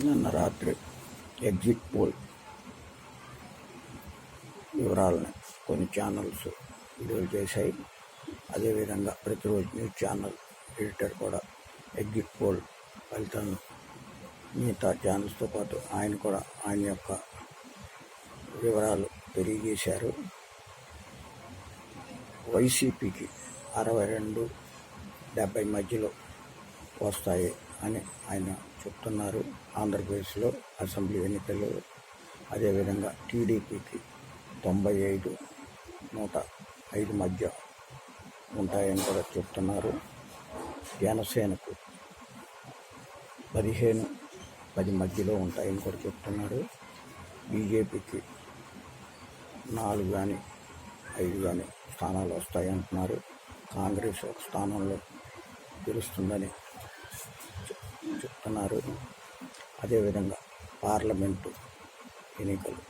నిన్న రాత్రి exit poll వివరాలని కొన్ని ఛానల్స్ వీడియోలు చేశాయి. అదేవిధంగా ప్రతిరోజు న్యూస్ ఛానల్ ఎడిటర్ కూడా ఎగ్జిట్ పోల్ ఫలితాలను మిగతా ఛానల్స్తో పాటు ఆయన కూడా ఆయన యొక్క వివరాలు తెలియజేశారు. వైసీపీకి 62-70 మధ్యలో వస్తాయి అని ఆయన చెప్తున్నారు. ఆంధ్రప్రదేశ్లో అసెంబ్లీ ఎన్నికలు. అదేవిధంగా టీడీపీకి 95-105 మధ్య ఉంటాయని కూడా చెప్తున్నారు. జనసేనకు 15-10 మధ్యలో ఉంటాయని కూడా చెప్తున్నారు. బీజేపీకి 4 కానీ 5 కానీ స్థానాలు వస్తాయంటున్నారు. కాంగ్రెస్ ఒక స్థానంలో గెలుస్తుందని చెప్తున్నారు. అదేవిధంగా పార్లమెంటు ఎన్నికలు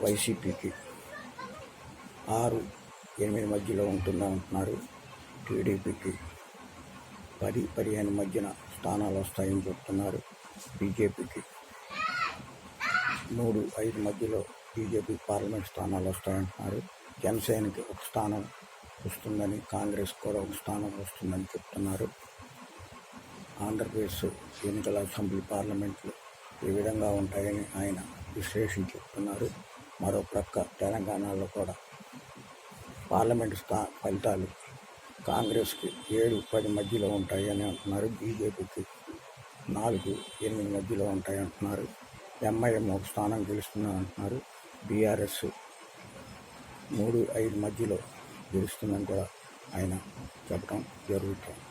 వైసీపీకి 6-8 మధ్యలో ఉంటుందని అంటున్నారు. టీడీపీకి 10-15 మధ్యన స్థానాలు వస్తాయని చెప్తున్నారు. బీజేపీకి 3-5 మధ్యలో బీజేపీ పార్లమెంట్ స్థానాలు వస్తాయంటున్నారు. జనసేనకి ఒక స్థానం వస్తుందని, కాంగ్రెస్ కూడా ఒక స్థానం వస్తుందని చెప్తున్నారు. ఆంధ్రప్రదేశ్ ఎన్నికల అసెంబ్లీ పార్లమెంట్లు ఈ విధంగా ఉంటాయని ఆయన విశ్లేషించి చెప్తున్నారు. మరో ప్రక్క తెలంగాణలో కూడా పార్లమెంటు ఫలితాలు కాంగ్రెస్కి 7-10 మధ్యలో ఉంటాయని అంటున్నారు. బీజేపీకి 4-8 మధ్యలో ఉంటాయంటున్నారు. ఎంఐఎం ఒక స్థానం గెలుస్తుందని అంటున్నారు. బీఆర్ఎస్ 3-5 మధ్యలో గెలుస్తుందని కూడా ఆయన చెప్పడం జరుగుతుంది.